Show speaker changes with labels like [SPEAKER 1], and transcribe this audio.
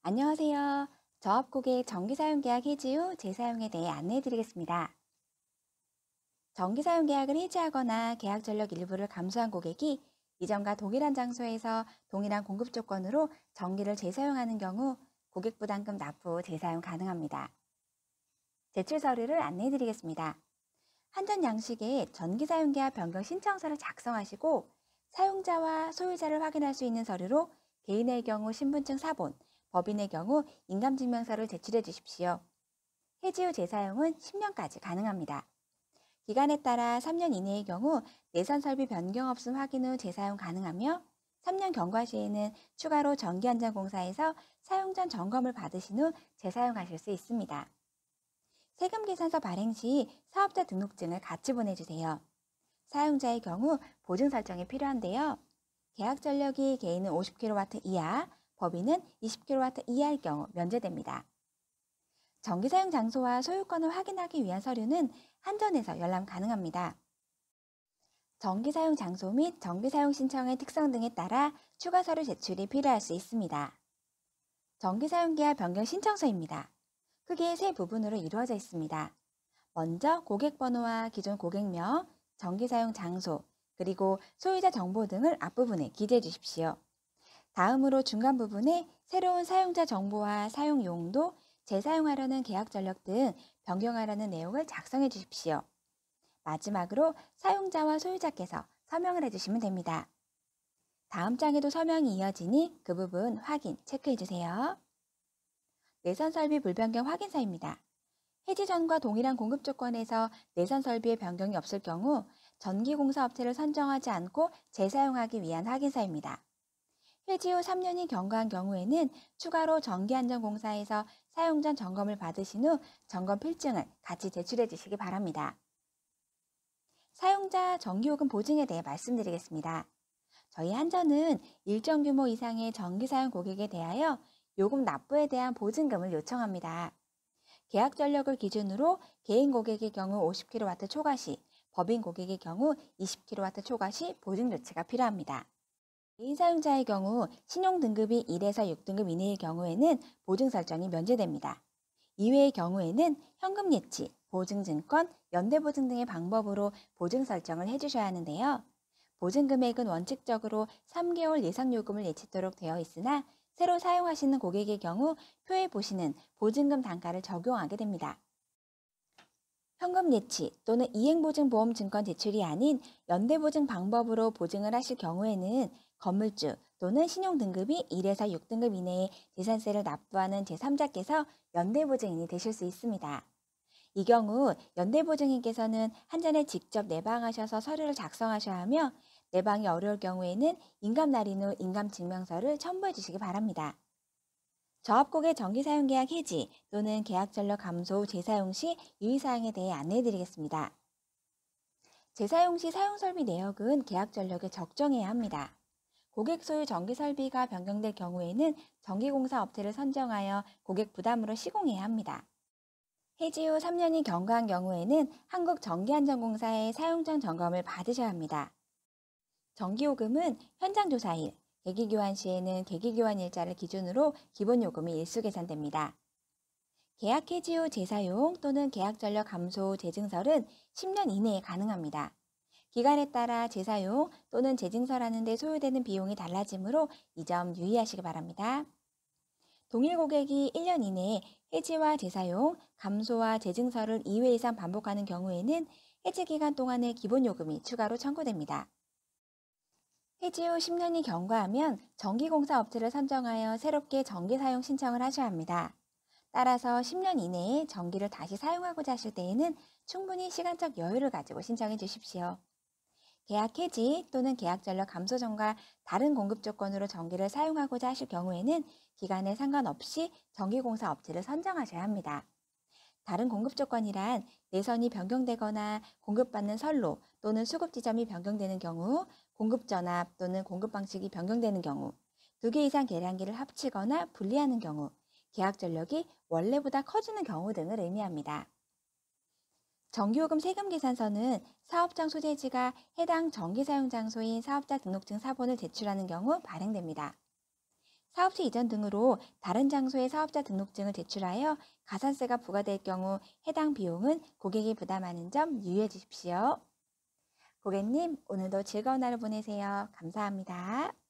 [SPEAKER 1] 안녕하세요. 저합고객 정기사용계약 해지 후 재사용에 대해 안내해 드리겠습니다. 정기사용계약을 해지하거나 계약 전력 일부를 감소한 고객이 이전과 동일한 장소에서 동일한 공급 조건으로 전기를 재사용하는 경우 고객부담금 납부 후 재사용 가능합니다. 제출 서류를 안내해 드리겠습니다. 한전 양식의 전기사용계약 변경 신청서를 작성하시고 사용자와 소유자를 확인할 수 있는 서류로 개인의 경우 신분증 사본, 법인의 경우 인감증명서를 제출해 주십시오. 해지 후 재사용은 10년까지 가능합니다. 기간에 따라 3년 이내의 경우 내선 설비 변경 없음 확인 후 재사용 가능하며 3년 경과 시에는 추가로 전기안전공사에서 사용 전 점검을 받으신 후 재사용하실 수 있습니다. 세금 계산서 발행 시 사업자 등록증을 같이 보내주세요. 사용자의 경우 보증 설정이 필요한데요. 계약 전력이 개인은 50kW 이하, 법인은 20kW 이하일 경우 면제됩니다. 전기 사용 장소와 소유권을 확인하기 위한 서류는 한전에서 열람 가능합니다. 전기 사용 장소 및 전기 사용 신청의 특성 등에 따라 추가 서류 제출이 필요할 수 있습니다. 전기 사용 계약 변경 신청서입니다. 크게 세 부분으로 이루어져 있습니다. 먼저 고객 번호와 기존 고객명, 전기 사용 장소, 그리고 소유자 정보 등을 앞부분에 기재해 주십시오. 다음으로 중간 부분에 새로운 사용자 정보와 사용 용도, 재사용하려는 계약 전력 등 변경하려는 내용을 작성해 주십시오. 마지막으로 사용자와 소유자께서 서명을 해주시면 됩니다. 다음 장에도 서명이 이어지니 그 부분 확인, 체크해 주세요. 내선 설비 불변경 확인서입니다. 해지 전과 동일한 공급 조건에서 내선 설비의 변경이 없을 경우 전기공사 업체를 선정하지 않고 재사용하기 위한 확인서입니다. 해지 후 3년이 경과한 경우에는 추가로 전기안전공사에서 사용 전 점검을 받으신 후 점검 필증을 같이 제출해 주시기 바랍니다. 사용자 전기요금 보증에 대해 말씀드리겠습니다. 저희 한전은 일정 규모 이상의 전기 사용 고객에 대하여 요금 납부에 대한 보증금을 요청합니다. 계약 전력을 기준으로 개인 고객의 경우 50kW 초과 시, 법인 고객의 경우 20kW 초과 시 보증 조치가 필요합니다. 개인 사용자의 경우 신용 등급이 1에서 6등급 이내의 경우에는 보증 설정이 면제됩니다. 이외의 경우에는 현금 예치, 보증증권, 연대보증 등의 방법으로 보증 설정을 해주셔야 하는데요. 보증 금액은 원칙적으로 3개월 예상 요금을 예치토록 되어 있으나 새로 사용하시는 고객의 경우 표에 보시는 보증금 단가를 적용하게 됩니다. 현금 예치 또는 이행보증보험증권 제출이 아닌 연대보증 방법으로 보증을 하실 경우에는 건물주 또는 신용등급이 1에서 6등급 이내에 재산세를 납부하는 제3자께서 연대보증인이 되실 수 있습니다. 이 경우 연대보증인께서는 한전에 직접 내방하셔서 서류를 작성하셔야 하며 내방이 어려울 경우에는 인감날인 후 인감증명서를 첨부해 주시기 바랍니다. 저합고객 전기사용계약 해지 또는 계약전력 감소 후 재사용 시 유의사항에 대해 안내해 드리겠습니다. 재사용 시 사용설비 내역은 계약전력에 적정해야 합니다. 고객 소유 전기설비가 변경될 경우에는 전기공사 업체를 선정하여 고객 부담으로 시공해야 합니다. 해지 후 3년이 경과한 경우에는 한국전기안전공사의 사용 전 점검을 받으셔야 합니다. 전기요금은 현장조사일, 계기교환 시에는 계기교환 일자를 기준으로 기본요금이 일수 계산됩니다. 계약 해지 후 재사용 또는 계약 전력 감소 후 재증설은 10년 이내에 가능합니다. 기간에 따라 재사용 또는 재증설하는 데 소요되는 비용이 달라지므로 이 점 유의하시기 바랍니다. 동일 고객이 1년 이내에 해지와 재사용, 감소와 재증설을 2회 이상 반복하는 경우에는 해지 기간 동안의 기본요금이 추가로 청구됩니다. 해지 후 10년이 경과하면 전기공사 업체를 선정하여 새롭게 전기 사용 신청을 하셔야 합니다. 따라서 10년 이내에 전기를 다시 사용하고자 하실 때에는 충분히 시간적 여유를 가지고 신청해 주십시오. 계약 해지 또는 계약 전력 감소 전과 다른 공급 조건으로 전기를 사용하고자 하실 경우에는 기간에 상관없이 전기공사 업체를 선정하셔야 합니다. 다른 공급 조건이란 내선이 변경되거나 공급받는 선로 또는 수급 지점이 변경되는 경우, 공급 전압 또는 공급 방식이 변경되는 경우, 2개 이상 계량기를 합치거나 분리하는 경우, 계약 전력이 원래보다 커지는 경우 등을 의미합니다. 전기요금 세금 계산서는 사업장 소재지가 해당 전기 사용 장소인 사업자 등록증 사본을 제출하는 경우 발행됩니다. 사업체 이전 등으로 다른 장소에 사업자 등록증을 제출하여 가산세가 부과될 경우 해당 비용은 고객이 부담하는 점 유의해 주십시오. 고객님, 오늘도 즐거운 하루 보내세요. 감사합니다.